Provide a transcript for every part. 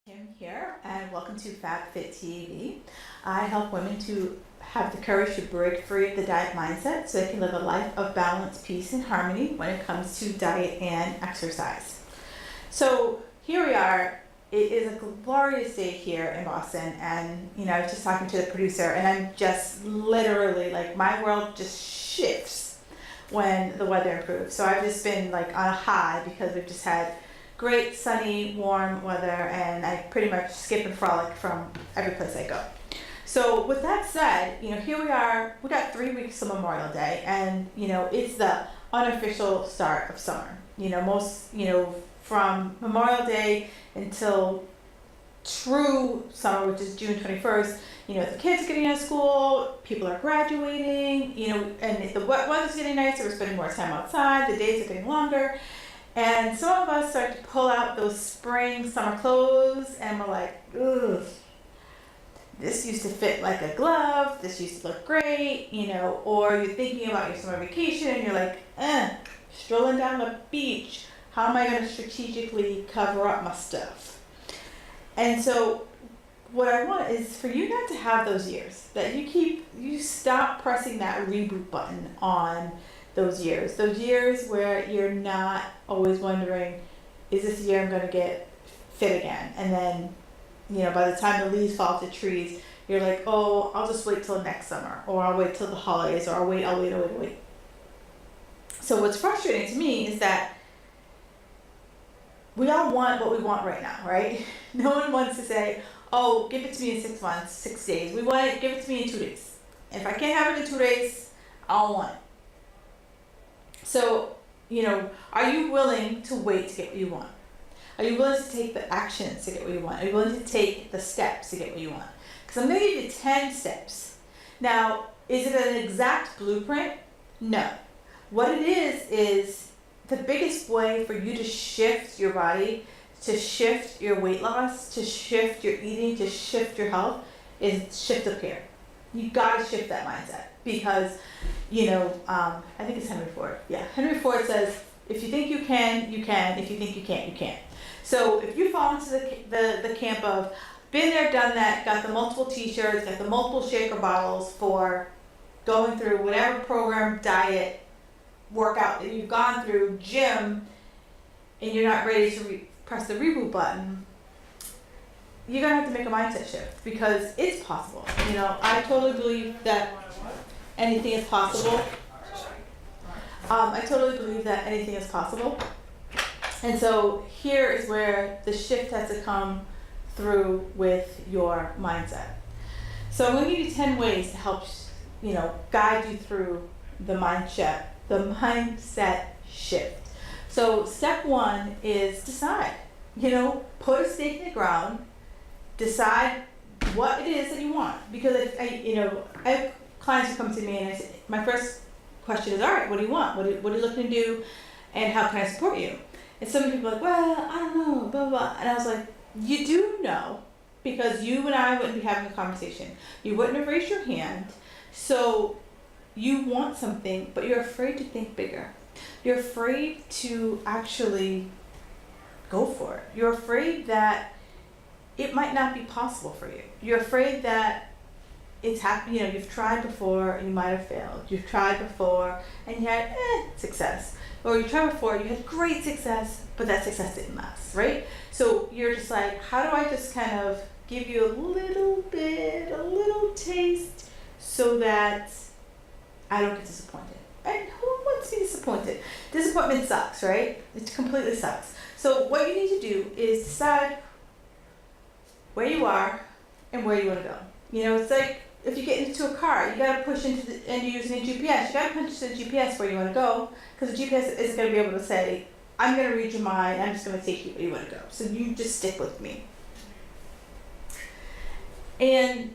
Kim here, and welcome to FabFit TV. I help women to have the courage to break free of the diet mindset so they can live a life of balance, peace, and harmony when it comes to diet and exercise. So here we are. It is a glorious day here in Boston, and I was just talking to the producer, and I'm just literally like my world just shifts when the weather improves. So I've just been like on a high because we've just had great sunny warm weather, and I pretty much skip and frolic from every place I go. So with that said, here we are. We got 3 weeks to Memorial Day, and it's the unofficial start of summer. Most from Memorial Day until true summer, which is June 21st. The kids are getting out of school, people are graduating, and if the weather's getting nicer, we're spending more time outside, the days are getting longer. And some of us start to pull out those spring, summer clothes, and we're like, ugh, this used to fit like a glove, this used to look great, or you're thinking about your summer vacation and you're like, strolling down the beach, how am I going to strategically cover up my stuff? And so what I want is for you not to have those years, that you stop pressing that reboot button on those years where you're not always wondering, is this the year I'm going to get fit again? And then, by the time the leaves fall off the trees, you're like, oh, I'll just wait till next summer, or I'll wait till the holidays, or I'll wait. So what's frustrating to me is that we all want what we want right now, right? No one wants to say, oh, give it to me in 6 months, 6 days. We want it, give it to me in 2 days. And if I can't have it in 2 days, I don't want it. So, are you willing to wait to get what you want? Are you willing to take the actions to get what you want? Are you willing to take the steps to get what you want? Because I'm going to give you 10 steps. Now, is it an exact blueprint? No. What it is the biggest way for you to shift your body, to shift your weight loss, to shift your eating, to shift your health, is shift up here. You got to shift that mindset because, I think it's Henry Ford. Yeah, Henry Ford says, if you think you can, you can. If you think you can't, you can't. So if you fall into the camp of been there, done that, got the multiple t-shirts, got the multiple shaker bottles for going through whatever program, diet, workout that you've gone through, gym, and you're not ready to press the reboot button, you're going to have to make a mindset shift because it's possible. I totally believe that anything is possible. And so here is where the shift has to come through with your mindset. So I'm going to give you 10 ways to help, guide you through the mindset shift. So step 1 is decide. Put a stake in the ground. Decide what it is that you want. Because I have clients who come to me and I say, my first question is, all right, what do you want? What are you looking to do? And how can I support you? And some people are like, well, I don't know, blah, blah. And I was like, you do know, because you and I wouldn't be having a conversation. You wouldn't have raised your hand. So you want something, but you're afraid to think bigger. You're afraid to actually go for it. You're afraid that it might not be possible for you. You're afraid that it's happened. You've tried before and you might have failed. You've tried before and you had success. Or you tried before, you had great success, but that success didn't last, right? So you're just like, how do I just kind of give you a little taste so that I don't get disappointed? And who wants to be disappointed? Disappointment sucks, right? It completely sucks. So what you need to do is decide where you are and where you want to go. It's like if you get into a car, you got to push and you're using a GPS. You got to punch the GPS where you want to go, because the GPS isn't going to be able to say, I'm going to read your mind, I'm just going to take you where you want to go. So you just stick with me. And,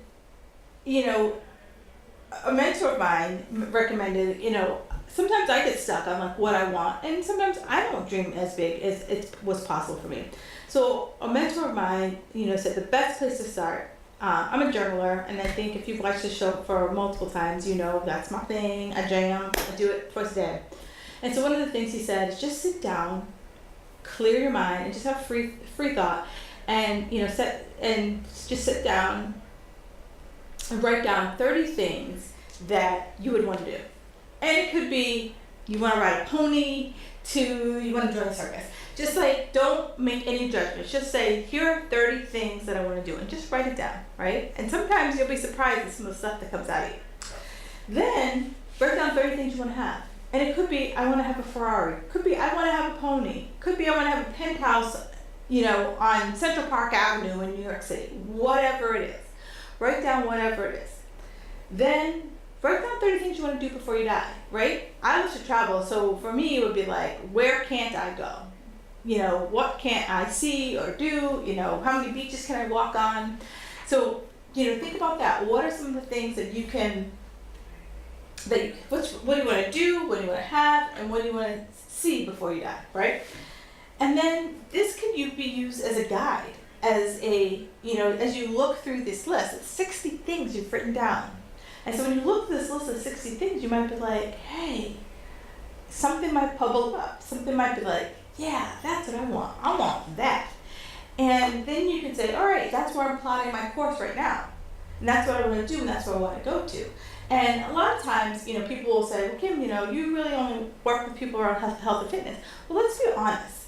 a mentor of mine recommended, sometimes I get stuck on like what I want, and sometimes I don't dream as big as it was possible for me. So a mentor of mine, said the best place to start. I'm a journaler, and I think if you've watched the show for multiple times, that's my thing. I jam. I do it twice a day. And so one of the things he said is just sit down, clear your mind, and just have free thought, and just sit down and write down 30 things that you would want to do. And it could be you want to ride a pony to you want to join a circus. Just like, don't make any judgments. Just say, here are 30 things that I want to do, and just write it down, right? And sometimes you'll be surprised at some of the stuff that comes out of you. Then write down 30 things you want to have. And it could be, I want to have a Ferrari. Could be, I want to have a pony. Could be, I want to have a penthouse, on Central Park Avenue in New York City. Whatever it is. Write down whatever it is. Then write down 30 things you want to do before you die, right? I love to travel, so for me it would be like, where can't I go? What can't I see or do? How many beaches can I walk on? So, think about that. What are some of the things that you can, what do you want to do, what do you want to have, and what do you want to see before you die, right? And then this can be used as a guide, as you look through this list. It's 60 things you've written down. And so when you look at this list of 60 things, you might be like, hey, something might bubble up. Something might be like, yeah, that's what I want. I want that. And then you can say, all right, that's where I'm plotting my course right now. And that's what I want to do, and that's where I want to go to. And a lot of times, people will say, well, Kim, you really only work with people around health and fitness. Well, let's be honest.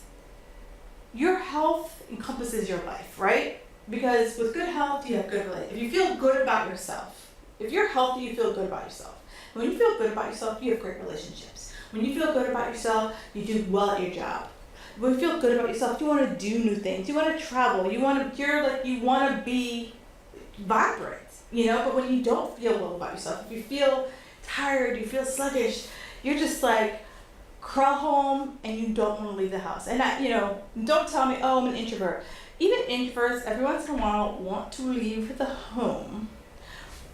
Your health encompasses your life, right? Because with good health, you have good relationships. If you feel good about yourself, if you're healthy, you feel good about yourself. When you feel good about yourself, you have great relationships. When you feel good about yourself, you do well at your job. When you feel good about yourself, you want to do new things. You want to travel. You want to be vibrant, But when you don't feel well about yourself, if you feel tired, you feel sluggish, you're just like crawl home and you don't want to leave the house. And don't tell me, oh, I'm an introvert. Even introverts, every once in a while, want to leave the home.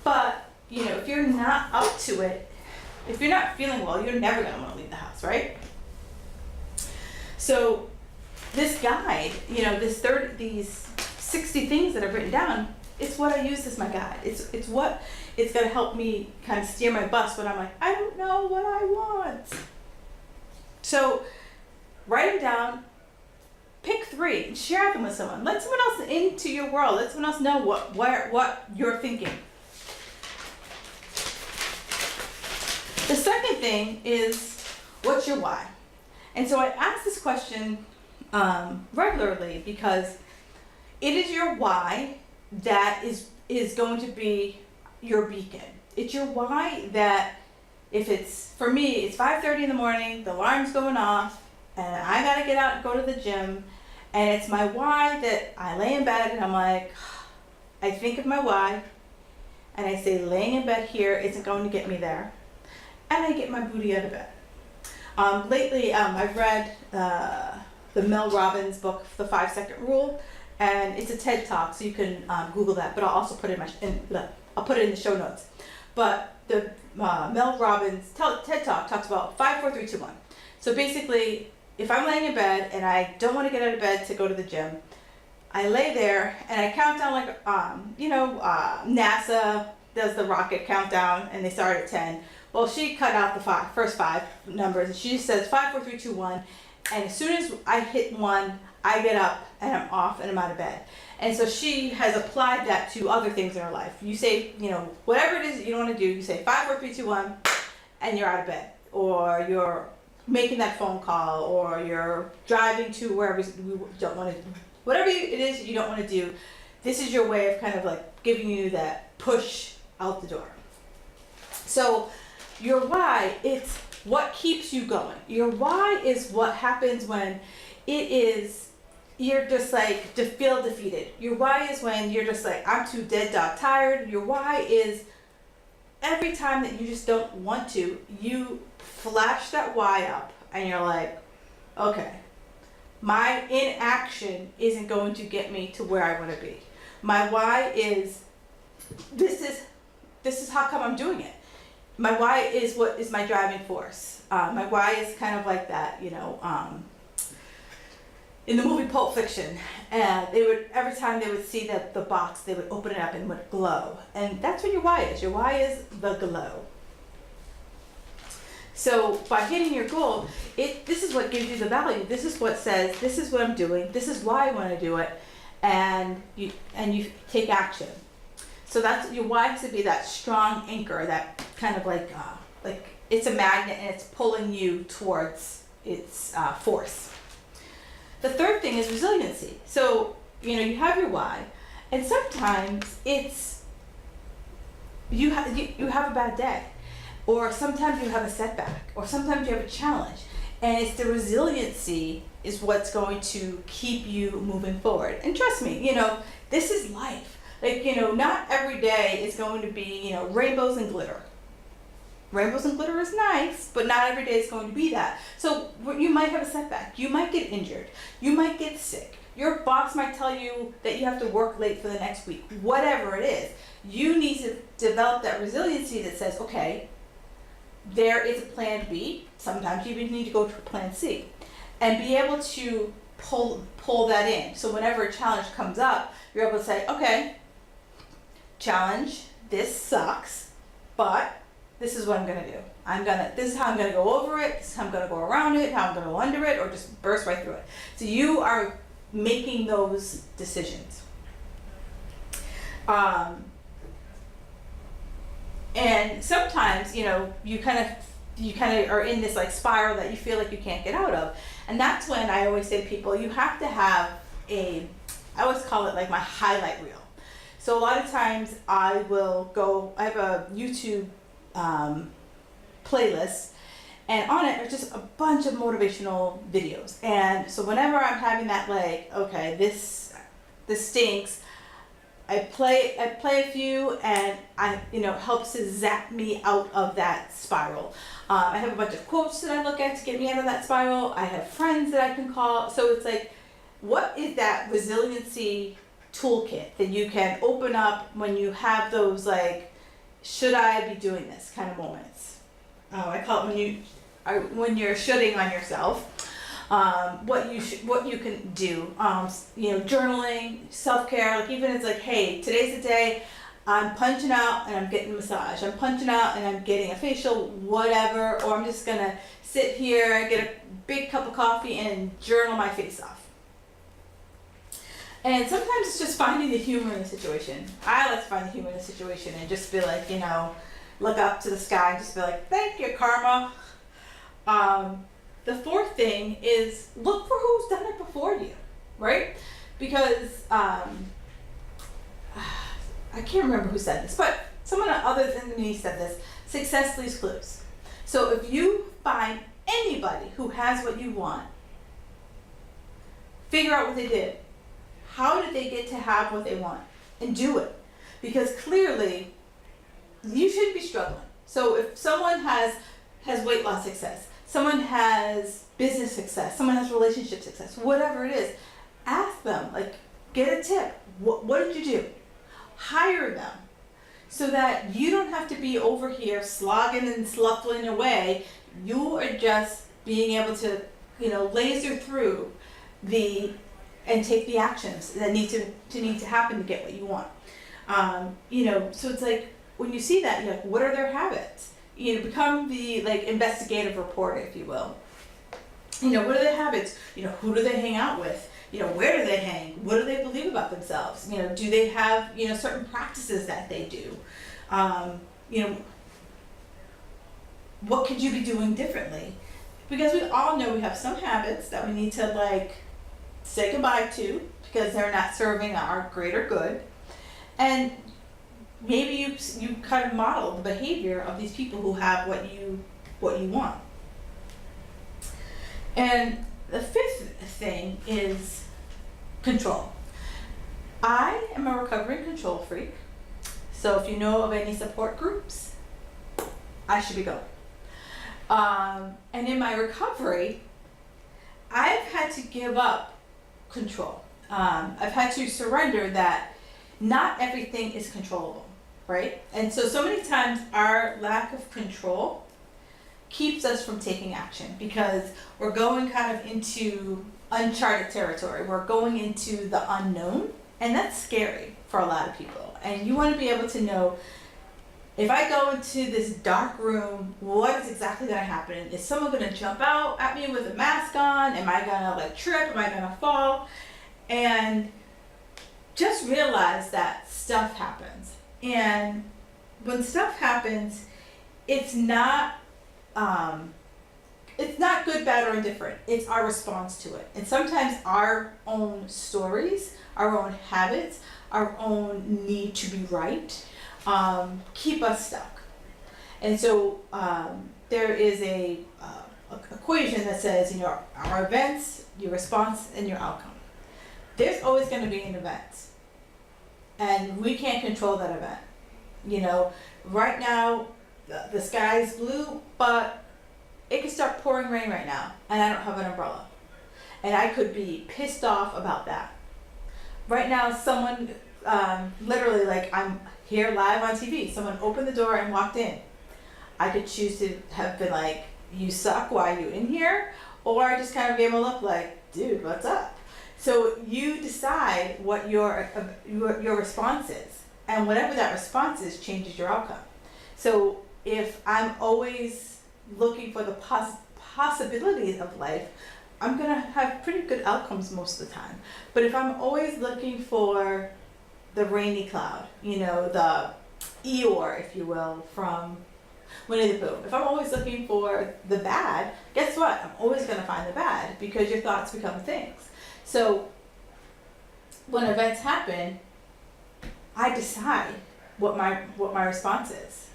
But, if you're not up to it, if you're not feeling well, you're never going to want to leave the house, right? So this guide, these 60 things that I've written down, it's what I use as my guide. It's going to help me kind of steer my bus when I'm like, I don't know what I want. So write them down, pick 3, and share them with someone. Let someone else into your world. Let someone else know what you're thinking. The second thing is, what's your why? And so I ask this question regularly because it is your why that is going to be your beacon. It's your why that, for me, it's 5:30 in the morning, the alarm's going off, and I gotta get out and go to the gym, and it's my why that I lay in bed and I'm like, I think of my why, and I say laying in bed here isn't going to get me there. And I get my booty out of bed. Lately, I've read the Mel Robbins book, The 5-Second Rule, and it's a TED Talk, so you can Google that. But I'll also put it I'll put it in the show notes. But the Mel Robbins TED Talk talks about 5, 4, 3, 2, 1. So basically, if I'm laying in bed and I don't want to get out of bed to go to the gym, I lay there and I count down like NASA does the rocket countdown, and they start at 10. Well, she cut out the first 5 numbers, and she just says 5, 4, 3, 2, 1. And as soon as I hit 1, I get up and I'm off and I'm out of bed. And so she has applied that to other things in her life. You say, whatever it is that you don't want to do, you say 5, 4, 3, 2, 1, and you're out of bed. Or you're making that phone call, or you're driving to wherever you don't want to, whatever it is that you don't want to do, this is your way of kind of like giving you that push out the door. So your why, it's what keeps you going. Your why is what happens when you're just like to feel defeated. Your why is when you're just like, I'm too dead dog tired. Your why is every time that you just don't want to, you flash that why up and you're like, okay, my inaction isn't going to get me to where I want to be. My why is, this is how come I'm doing it. My why is what is my driving force. My why is kind of like that, in the movie Pulp Fiction, and every time they would see the box, they would open it up and it would glow. And that's what your why is. Your why is the glow. So by hitting your goal, this is what gives you the value. This is what says, this is what I'm doing. This is why I want to do it. and you take action. So that's your why has to be that strong anchor, that kind of like it's a magnet and it's pulling you towards its force. The third thing is resiliency. So you have your why, and sometimes it's you have a bad day, or sometimes you have a setback, or sometimes you have a challenge, and it's the resiliency is what's going to keep you moving forward. And trust me, this is life. Like, not every day is going to be, rainbows and glitter. Rainbows and glitter is nice, but not every day is going to be that. So you might have a setback. You might get injured. You might get sick. Your boss might tell you that you have to work late for the next week. Whatever it is, you need to develop that resiliency that says, okay, there is a plan B. Sometimes you even need to go to a plan C, and be able to pull that in. So whenever a challenge comes up, you're able to say, okay, challenge, this sucks, but this is what I'm gonna do. This is how I'm gonna go over it, this is how I'm gonna go around it, how I'm gonna go under it, or just burst right through it. So you are making those decisions. And sometimes, you kind of are in this like spiral that you feel like you can't get out of. And that's when I always say to people, you have to have I always call it like my highlight reel. So a lot of times I have a YouTube playlist, and on it there's just a bunch of motivational videos. And so whenever I'm having that okay, this stinks, I play a few, and it helps to zap me out of that spiral. I have a bunch of quotes that I look at to get me out of that spiral. I have friends that I can call. So it's like, what is that resiliency toolkit that you can open up when you have those should I be doing this kind of moments? I call it when you're shooting on yourself. What you can do, journaling, self-care, even it's hey, today's the day I'm punching out and I'm getting a massage. I'm punching out and I'm getting a facial, whatever, or I'm just gonna sit here, get a big cup of coffee and journal my face off. And sometimes it's just finding the humor in the situation. I like to find the humor in the situation and just be look up to the sky and just be thank you, karma. The fourth thing is look for who's done it before you, right? Because I can't remember who said this, but someone other than me said this: success leaves clues. So if you find anybody who has what you want, figure out what they did. How did they get to have what they want? And do it. Because clearly, you shouldn't be struggling. So if someone has weight loss success, someone has business success, someone has relationship success, whatever it is, ask them, get a tip. What did you do? Hire them so that you don't have to be over here slogging and sloughing away. You are just being able to, laser through and take the actions that need to happen to get what you want. So it's when you see that, you're what are their habits? Become the investigative reporter, if you will. What are their habits? Who do they hang out with? Where do they hang? What do they believe about themselves? Do they have, certain practices that they do? What could you be doing differently? Because we all know we have some habits that we need to say goodbye to because they're not serving our greater good. And maybe you kind of model the behavior of these people who have what you want. And the fifth thing is control. I am a recovering control freak. So if you know of any support groups, I should be going. And in my recovery, I've had to give up control. I've had to surrender that not everything is controllable, right? And so many times our lack of control keeps us from taking action because we're going kind of into uncharted territory. We're going into the unknown, and that's scary for a lot of people. And you want to be able to know, if I go into this dark room, what is exactly going to happen? Is someone going to jump out at me with a mask on? Am I going to trip? Am I going to fall? And just realize that stuff happens. And when stuff happens, it's not good, bad, or indifferent. It's our response to it. And sometimes our own stories, our own habits, our own need to be right, keep us stuck. And so there is a equation that says, our events, your response, and your outcome. There's always going to be an event, and we can't control that event. Right now the sky is blue, but it could start pouring rain right now, and I don't have an umbrella, and I could be pissed off about that. Right now, someone literally, like, I'm here live on TV, someone opened the door and walked in. I could choose to have been like, you suck, why are you in here? Or I just kind of gave them a look like, dude, what's up? So you decide what your response is, and whatever that response is changes your outcome. So if I'm always looking for the possibilities of life, I'm gonna have pretty good outcomes most of the time. But if I'm always looking for the rainy cloud, the Eeyore, if you will, from Winnie the Pooh. If I'm always looking for the bad, guess what? I'm always going to find the bad, because your thoughts become things. So when events happen, I decide what my response is.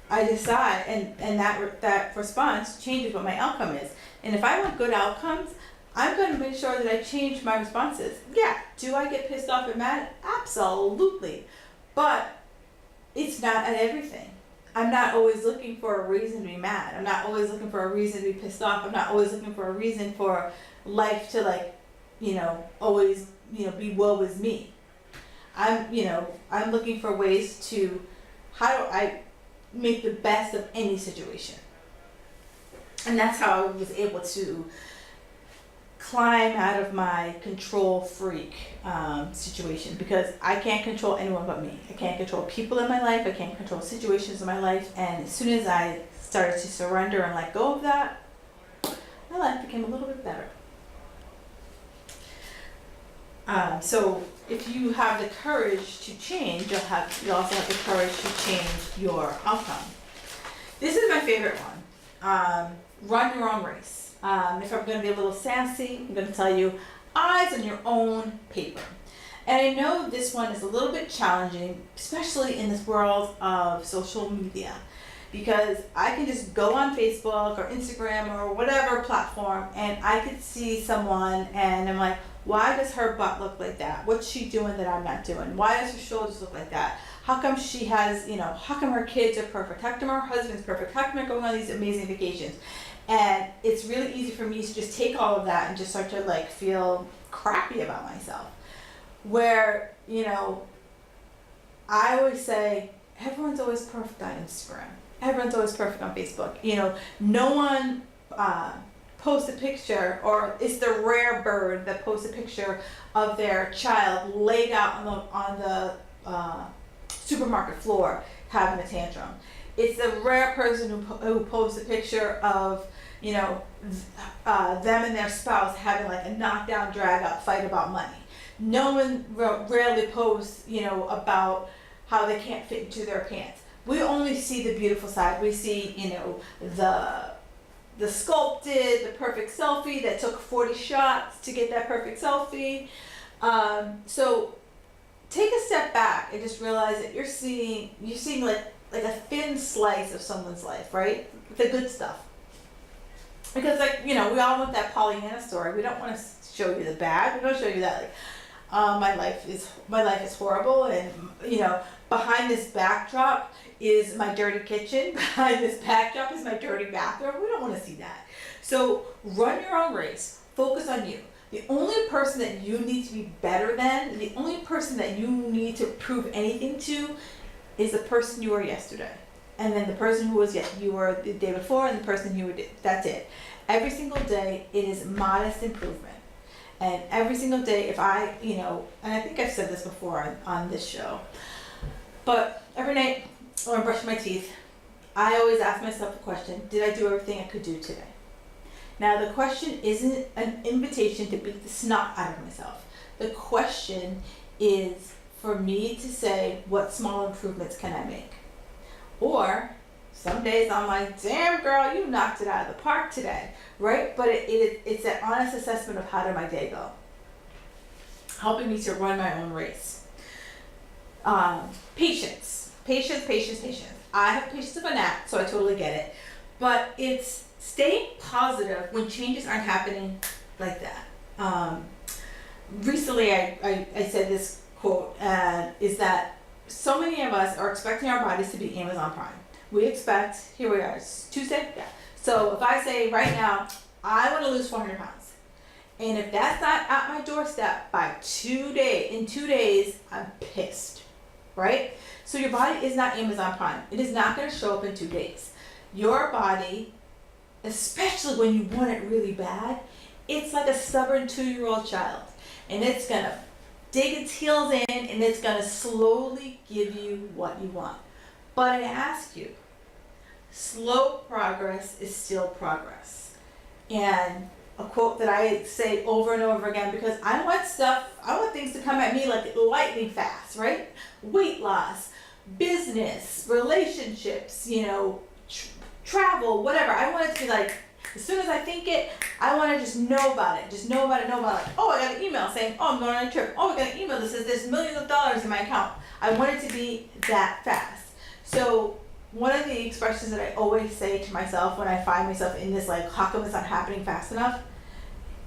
I decide, and that response changes what my outcome is. And if I want good outcomes, I'm going to make sure that I change my responses. Yeah, do I get pissed off and mad? Absolutely. But it's not at everything. I'm not always looking for a reason to be mad. I'm not always looking for a reason to be pissed off. I'm not always looking for a reason for life to always, be woe is me. I'm looking for ways to, how do I make the best of any situation? And that's how I was able to climb out of my control freak situation, because I can't control anyone but me. I can't control people in my life. I can't control situations in my life. And as soon as I started to surrender and let go of that, my life became a little bit better. So if you have the courage to change, you also have the courage to change your outcome. This is my favorite one. Run your own race. If I'm going to be a little sassy, I'm going to tell you, eyes on your own paper. And I know this one is a little bit challenging, especially in this world of social media, because I can just go on Facebook or Instagram or whatever platform, and I could see someone and I'm like, why does her butt look like that? What's she doing that I'm not doing? Why does her shoulders look like that? How come she has, how come her kids are perfect? How come her husband's perfect? How come they're going on these amazing vacations? And it's really easy for me to just take all of that and just start to feel crappy about myself. Where, I always say, everyone's always perfect on Instagram. Everyone's always perfect on Facebook. No one posts a picture, or it's the rare bird that posts a picture of their child laid out on the supermarket floor having a tantrum. It's the rare person who posts a picture of, them and their spouse having a knockdown, drag out fight about money. No one rarely posts, about how they can't fit into their pants. We only see the beautiful side. We see, the sculpted, the perfect selfie that took 40 shots to get that perfect selfie. So take a step back and just realize that you're seeing like a thin slice of someone's life, right? The good stuff. Because we all want that Pollyanna story. We don't want to show you the bad. We don't show you that my life is horrible, and behind this backdrop is my dirty kitchen. Behind this backdrop is my dirty bathroom. We don't want to see that. So run your own race. Focus on you. The only person that you need to be better than, the only person that you need to prove anything to, is the person you were yesterday. And then the person who you were the day before, and the person you were, that's it. Every single day, it is modest improvement. And every single day, if I, and I think I've said this before on this show, but every night when I'm brushing my teeth, I always ask myself the question, did I do everything I could do today? Now, the question isn't an invitation to beat the snot out of myself. The question is for me to say, what small improvements can I make? Or some days I'm like, damn girl, you knocked it out of the park today, right? But it's an honest assessment of how did my day go, helping me to run my own race. Patience. I have patience of a gnat, so I totally get it. But it's staying positive when changes aren't happening like that. Recently, I said this quote, is that so many of us are expecting our bodies to be Amazon Prime. We expect, here we are, it's Tuesday? Yeah. So if I say right now, I want to lose 400 pounds, and if that's not at my doorstep by 2 days, in 2 days, I'm pissed, right? So your body is not Amazon Prime. It is not going to show up in 2 days. Your body, especially when you want it really bad, it's like a stubborn 2-year-old child, and it's going to dig its heels in, and it's going to slowly give you what you want. But I ask you, slow progress is still progress. And a quote that I say over and over again, because I want things to come at me like lightning fast, right? Weight loss, business, relationships, travel, whatever. I want it to be like, as soon as I think it, I want to just know about it. Like, oh, I got an email saying, oh, I'm going on a trip. Oh, I got an email that says there's millions of dollars in my account. I want it to be that fast. So one of the expressions that I always say to myself when I find myself in this, like, how come it's not happening fast enough?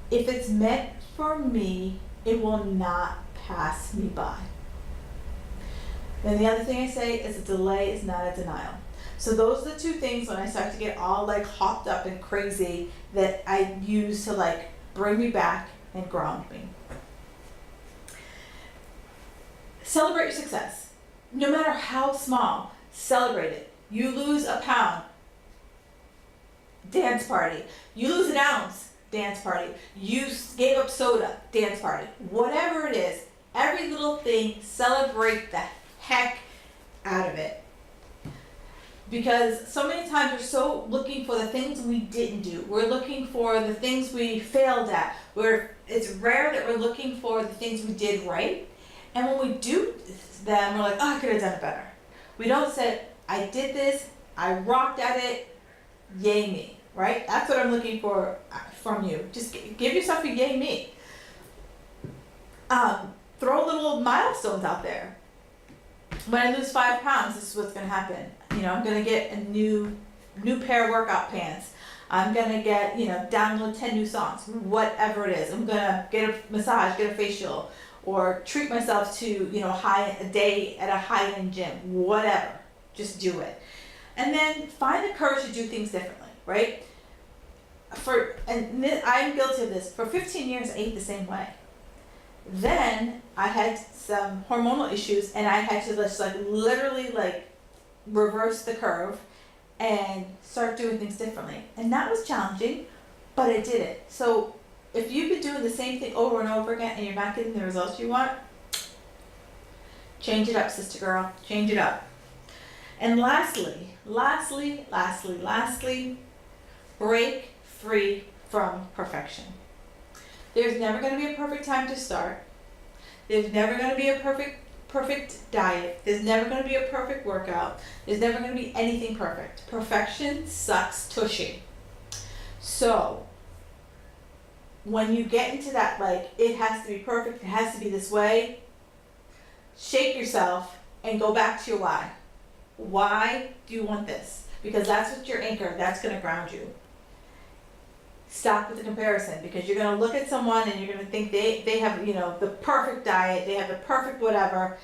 If it's meant for me, it will not pass me by. Then the other thing I say is a delay is not a denial. So those are the two things when I start to get all like hopped up and crazy that I use to like bring me back and ground me. Celebrate your success. No matter how small, celebrate it. You lose a pound, dance party. You lose an ounce, dance party. You gave up soda, dance party. Whatever it is, every little thing, celebrate the heck out of it. Because so many times we're so looking for the things we didn't do. We're looking for the things we failed at. It's rare that we're looking for the things we did right. And when we do them, we're like, oh, I could have done it better. We don't say, I did this, I rocked at it, yay me, right? That's what I'm looking for from you. Just give yourself a yay me. Throw little milestones out there. When I lose 5 pounds, this is what's going to happen. I'm going to get a new pair of workout pants. I'm going to get, download 10 new songs, whatever it is. I'm going to get a massage, get a facial, or treat myself to, a day at a high-end gym, whatever. Just do it. And then find the courage to do things differently, right? I'm guilty of this. For 15 years, I ate the same way. Then I had some hormonal issues, and I had to just literally reverse the curve and start doing things differently. And that was challenging, but I did it. So if you've been doing the same thing over and over again and you're not getting the results you want, change it up, sister girl. Change it up. And lastly, break free from perfection. There's never going to be a perfect time to start. There's never going to be a perfect diet. There's never going to be a perfect workout. There's never going to be anything perfect. Perfection sucks tushy. So when you get into that, it has to be perfect, it has to be this way, shake yourself and go back to your why. Why do you want this? Because that's what your anchor, that's going to ground you. Stop with the comparison, because you're going to look at someone and you're going to think they have, the perfect diet, they have the perfect whatever.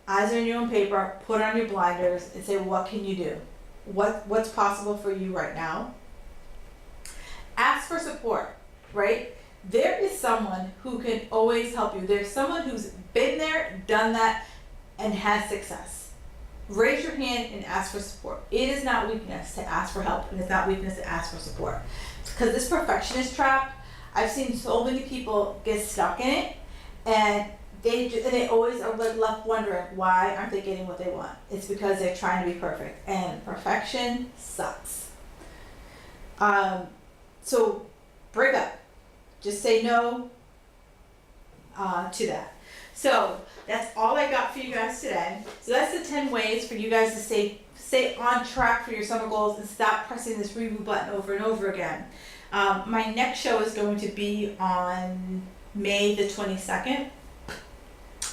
Eyes on your own paper, put on your blinders and say, what can you do? What's possible for you right now? Ask for support, right? There is someone who can always help you. There's someone who's been there, done that, and has success. Raise your hand and ask for support. It is not weakness to ask for help, and it's not weakness to ask for support. Because this perfectionist trap, I've seen so many people get stuck in it, and they always are left wondering, why aren't they getting what they want? It's because they're trying to be perfect, and perfection sucks. So break up. Just say no to that. So that's all I got for you guys today. So that's the 10 ways for you guys to stay on track for your summer goals and stop pressing this reboot button over and over again. My next show is going to be on May the 22nd.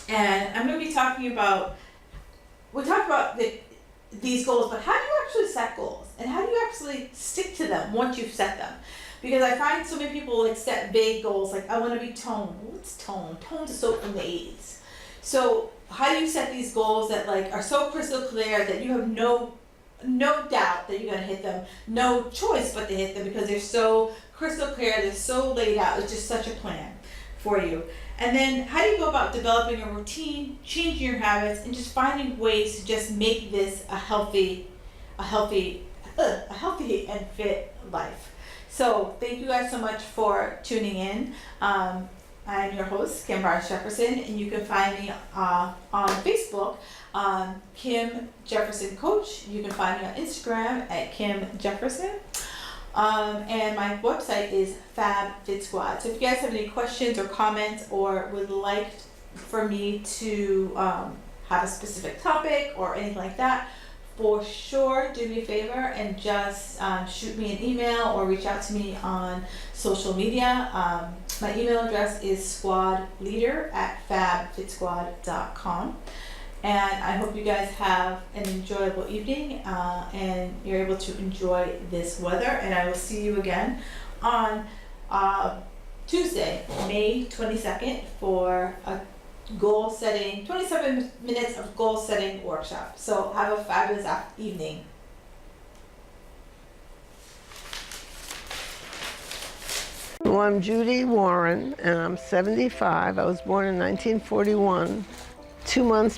And I'm going to be talking about, we'll talk about these goals, but how do you actually set goals? And how do you actually stick to them once you've set them? Because I find so many people like set vague goals, like I want to be toned. Well, what's tone? Tone's a soap from the 80s. So how do you set these goals that like are so crystal clear that you have no doubt that you're going to hit them, no choice but to hit them because they're so crystal clear, they're so laid out, it's just such a plan for you. And then how do you go about developing a routine, changing your habits, and just finding ways to just make this a healthy and fit life. So thank you guys so much for tuning in. I'm your host, Kim Barnes Jefferson, and you can find me on Facebook, Kim Jefferson Coach. You can find me on Instagram at Kim Jefferson. And my website is Fab Fit Squad. So if you guys have any questions or comments or would like for me to have a specific topic or anything like that, for sure do me a favor and just shoot me an email or reach out to me on social media. My email address is squadleader@fabfitsquad.com. And I hope you guys have an enjoyable evening and you're able to enjoy this weather. And I will see you again on Tuesday, May 22nd for a goal setting, 27 minutes of goal setting workshop. So have a fabulous evening. Well, I'm Judy Warren, and I'm 75. I was born in 1941, 2 months